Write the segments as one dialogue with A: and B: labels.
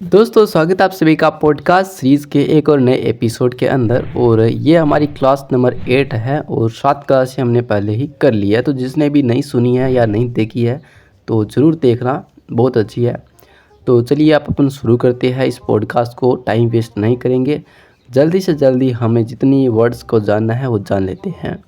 A: दोस्तों स्वागत है आप सभी का पॉडकास्ट सीरीज़ के एक और नए एपिसोड के अंदर। और ये हमारी क्लास नंबर 8 है और 7 क्लास हमने पहले ही कर लिया है। तो जिसने भी नहीं सुनी है या नहीं देखी है तो ज़रूर देखना, बहुत अच्छी है। तो चलिए आप अपन शुरू करते हैं इस पॉडकास्ट को, टाइम वेस्ट नहीं करेंगे। जल्दी से जल्दी हमें जितनी वर्ड्स को जानना है वो जान लेते हैं।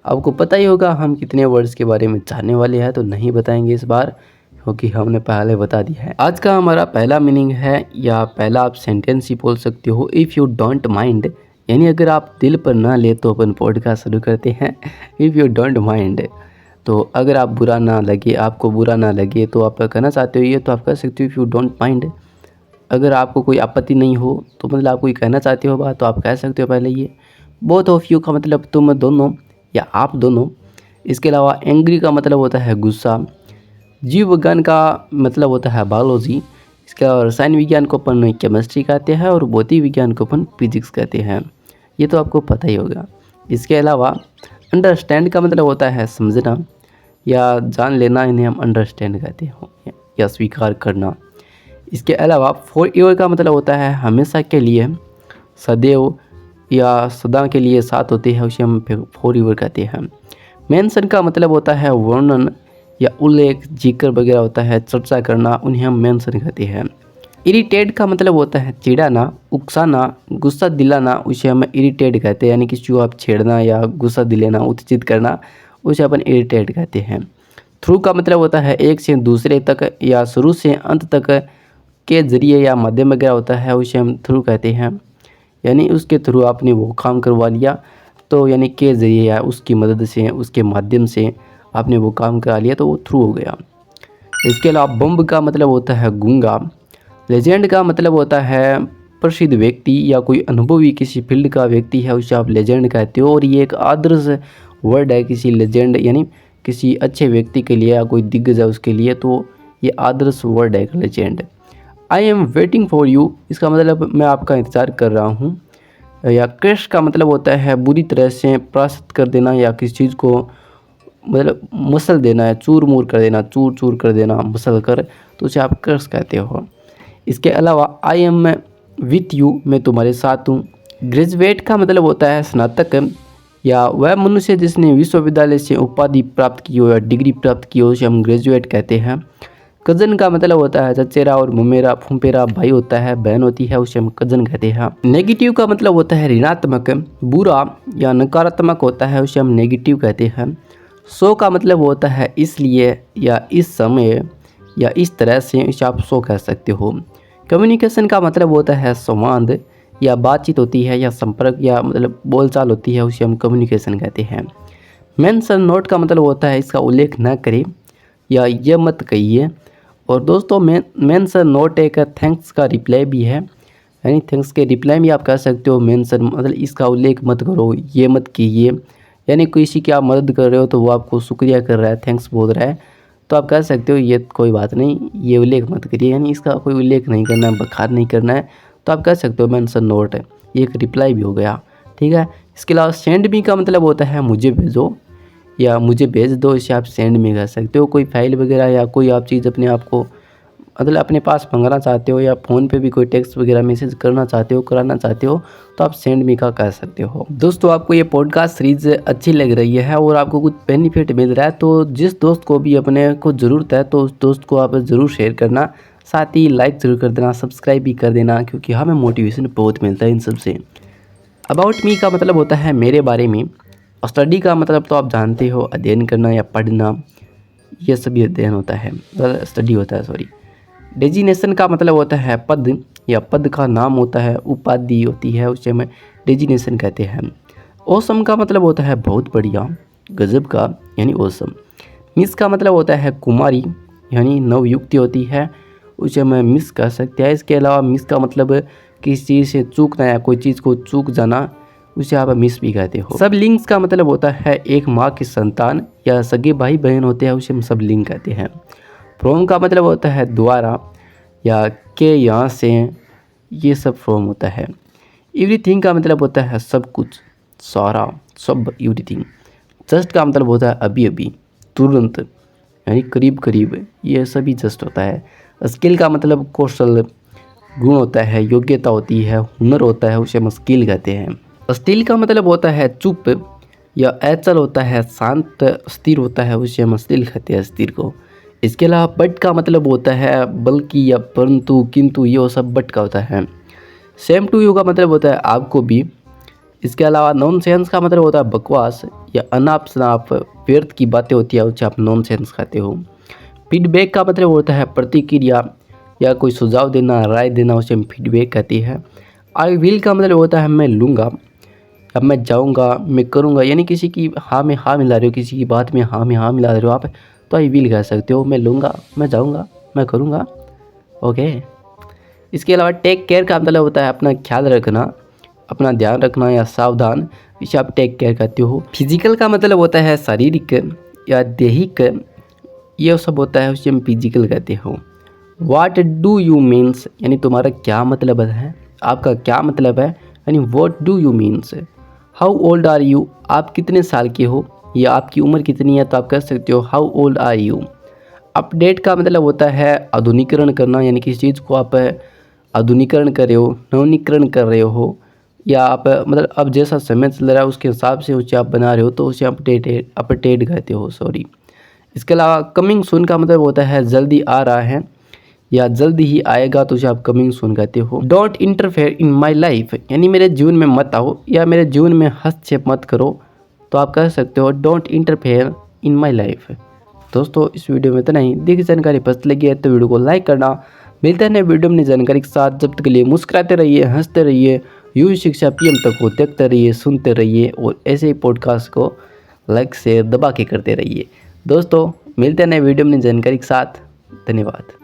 A: आपको पता ही होगा हम कितने वर्ड्स के बारे में जानने वाले हैं, तो नहीं बताएंगे इस बार क्योंकि हमने पहले बता दिया है। आज का हमारा पहला मीनिंग है, या पहला आप सेंटेंस ही बोल सकते हो, इफ़ यू डोंट माइंड। यानी अगर आप दिल पर ना ले तो अपन पॉडकास्ट शुरू करते हैं। इफ़ यू डोंट माइंड, तो अगर आप बुरा ना लगे, आपको बुरा ना लगे तो आप कहना चाहते हो ये, तो आप कह सकते हो इफ़ यू डोंट माइंड। अगर आपको कोई आपत्ति नहीं हो तो मतलब आप कोई कहना चाहते हो बात, तो आप कह सकते हो पहले ये। बोथ ऑफ यू का मतलब तुम दोनों या आप दोनों। इसके अलावा एंग्री का मतलब होता है गुस्सा। जीव विज्ञान का मतलब होता है बायोलॉजी। इसके अलावा रसायन विज्ञान को अपन केमिस्ट्री कहते हैं और भौतिक विज्ञान को अपन फिजिक्स कहते हैं। ये तो आपको पता ही होगा। इसके अलावा अंडरस्टैंड का मतलब होता है समझना या जान लेना, इन्हें हम अंडरस्टैंड कहते हैं या स्वीकार करना। इसके अलावा फॉर एवर का मतलब होता है हमेशा के लिए, सदैव या सदा के लिए साथ होते हैं, उसे हम फॉर एवर कहते हैं। मेंशन का मतलब होता है वर्णन या उल्लेख, जिक्र वगैरह होता है, चर्चा करना, उन्हें हम मेंशन कहते हैं। इरिटेट का मतलब होता है चिढ़ाना, उकसाना, गुस्सा दिलाना, उसे हम इरिटेट कहते हैं। यानी किसी को आप छेड़ना या गुस्सा दिलाना, उत्तेजित करना, उसे अपन इरिटेट कहते हैं। थ्रू का मतलब होता है एक से दूसरे तक या शुरू से अंत तक के जरिए या माध्यम वगैरह होता है, उसे हम थ्रू कहते हैं। यानी उसके थ्रू आपने वो काम करवा लिया, तो यानी के जरिए या उसकी मदद से, उसके माध्यम से आपने वो काम करा लिया, तो वो थ्रू हो गया। इसके अलावा बम्ब का मतलब होता है गूंगा। लेजेंड का मतलब होता है प्रसिद्ध व्यक्ति या कोई अनुभवी किसी फील्ड का व्यक्ति है, उसे आप लेजेंड कहते हो। और ये एक आदर्श वर्ड है किसी लेजेंड, यानी किसी अच्छे व्यक्ति के लिए या कोई दिग्गज है उसके लिए, तो ये आदर्श वर्ड है legend. I am waiting for you, इसका मतलब मैं आपका इंतज़ार कर रहा हूँ। या क्रश का मतलब होता है बुरी तरह से परास्त कर देना या किसी चीज़ को मतलब मसल देना है, चूर मूर कर देना, चूर चूर कर देना मसल कर, तो उसे आप क्रश कहते हो। इसके अलावा आई एम विथ यू, मैं तुम्हारे साथ हूँ। ग्रेजुएट का मतलब होता है स्नातक या वह मनुष्य जिसने विश्वविद्यालय से उपाधि प्राप्त की हो या डिग्री प्राप्त की हो, उसे हम ग्रेजुएट कहते हैं। कज़न का मतलब होता है चचेरा और ममेरा फुम्पेरा भाई होता है, बहन होती है, उसे हम कज़न कहते हैं। नेगेटिव का मतलब होता है ऋणात्मक, बुरा या नकारात्मक होता है, उसे हम नेगेटिव कहते हैं। सो का मतलब होता है इसलिए या इस समय या इस तरह से, इसे आप सो कह सकते हो। कम्युनिकेशन का मतलब होता है संवाद या बातचीत होती है या संपर्क या मतलब बोलचाल होती है, उसे हम कम्युनिकेशन कहते हैं। मेंशन नोट का मतलब होता है इसका उल्लेख न करें या यह मत कहिए। और दोस्तों मेंशन नोट एक थैंक्स का रिप्लाई भी है, यानी थैंक्स के रिप्लाई भी आप कह सकते हो। मेंशन मतलब इसका उल्लेख मत करो, ये मत कीजिए। यानी किसी की आप मदद कर रहे हो तो वो आपको शुक्रिया कर रहा है, थैंक्स बोल रहा है, तो आप कह सकते हो ये कोई बात नहीं, ये उल्लेख मत करिए। यानी इसका कोई उल्लेख नहीं करना है, बखार नहीं करना है, तो आप कह सकते हो मेंशन नोट है। ये एक रिप्लाई भी हो गया, ठीक है। इसके अलावा सेंड मी का मतलब होता है मुझे भेजो या मुझे भेज दो, इसे आप सेंड में कह सकते हो। कोई फाइल वगैरह या कोई आप चीज़ अपने आप को मतलब अपने पास मंगाना चाहते हो या फ़ोन पे भी कोई टेक्स्ट वगैरह मैसेज करना चाहते हो, कराना चाहते हो, तो आप सेंड मी का कह सकते हो। दोस्तों आपको ये पॉडकास्ट सीरीज़ अच्छी लग रही है और आपको कुछ बेनिफिट मिल रहा है, तो जिस दोस्त को भी अपने को ज़रूरत है तो उस दोस्त को आप ज़रूर शेयर करना। साथ ही लाइक ज़रूर कर देना, सब्सक्राइब भी कर देना, क्योंकि हमें मोटिवेशन बहुत मिलता है इन सब से। अबाउट मी का मतलब होता है मेरे बारे में। स्टडी का मतलब तो आप जानते हो, अध्ययन करना या पढ़ना, ये सभी अध्ययन होता है, स्टडी होता है, सॉरी। डेजिनेशन का मतलब होता है पद या पद का नाम होता है, उपाधि होती है, उसे हम डेजिनेशन कहते हैं। औसम का मतलब होता है बहुत बढ़िया, गजब का, यानी औसम। मिस का मतलब होता है कुमारी, यानी नवयुक्ति होती है, उसे हम मिस कह सकते हैं। इसके अलावा मिस का मतलब किसी चीज़ से चूकना या कोई चीज़ को चूक जाना, उसे आप मिस भी कहते हो। सब लिंक्स का मतलब होता है एक माँ की संतान या सगे भाई बहन होते हैं, उसे हम सब लिंक कहते हैं। फ्रॉम का मतलब होता है द्वारा या के, यहाँ से, ये सब फ्रॉम होता है। एवरीथिंग का मतलब होता है सब कुछ, सारा, सब, एवरीथिंग। जस्ट का मतलब होता है अभी अभी, तुरंत, यानी करीब करीब, ये सभी जस्ट होता है। स्किल का मतलब कौशल, गुण होता है, योग्यता होती है, हुनर होता है, उसे हम स्किल कहते हैं। स्टिल का मतलब होता है चुप, या अचल होता है, शांत स्थिर होता है, उसे हम स्टिल कहते हैं, स्थिर को। इसके अलावा बट का मतलब होता है बल्कि या परंतु, किंतु, ये सब बट का होता है। सेम टू यू का मतलब होता है आपको भी। इसके अलावा नॉनसेंस का मतलब होता है बकवास या अनाप शनाप व्यर्थ की बातें होती है, उसे आप नॉनसेंस कहते हो। फीडबैक का मतलब होता है प्रतिक्रिया या कोई सुझाव देना, राय देना, उसे हम फीडबैक कहते हैं। आई विल का मतलब होता है मैं लूँगा, अब मैं जाऊँगा, मैं करूँगा, यानी किसी की हाँ में हाँ मिला रहे हो, किसी की बात में हाँ मिला रहे हो आप, तो आई विल कह सकते हो। मैं लूँगा, मैं जाऊँगा, मैं करूँगा। ओके। इसके अलावा टेक केयर का मतलब होता है अपना ख्याल रखना, अपना ध्यान रखना या सावधान, इसे आप टेक केयर कहते हो। फिजिकल का मतलब होता है शारीरिक या दैहिक, ये सब होता है, उसे हम फिजिकल कहते हो। वाट डू यू मीन्स, यानी तुम्हारा क्या मतलब है, आपका क्या मतलब है, यानी what do you means. How old are you, आप कितने साल के हो या आपकी उम्र कितनी है, तो आप कह सकते हो how old are you. Update का मतलब होता है आधुनिकीकरण करना, यानी किसी चीज़ को आप आधुनिकीकरण कर रहे हो, नवीनीकरण कर रहे हो, या आप मतलब अब जैसा समय चल रहा है उसके हिसाब से उसे आप बना रहे हो, तो उसे अपडेट कहते हो, सॉरी। इसके अलावा कमिंग सून का मतलब होता है जल्दी आ रहा है या जल्दी ही आएगा, तो उसे आप कमिंग सून कहते हो। Don't interfere in my life, यानी मेरे जीवन में मत आओ या मेरे जीवन में हस्तक्षेप मत करो, तो आप कह सकते हो don't interfere in my life. दोस्तों इस वीडियो में इतना ही। देखिए जानकारी पसंद लगी है तो वीडियो को लाइक करना। मिलते हैं नए वीडियो में जानकारी के साथ, जब तक के लिए मुस्कुराते रहिए, हंसते रहिए, यूं शिक्षा पीएम तक को देखते रहिए, सुनते रहिए, और ऐसे ही पॉडकास्ट को लाइक शेयर दबा के करते रहिए। दोस्तों मिलते हैं नए वीडियो में जानकारी के साथ। धन्यवाद।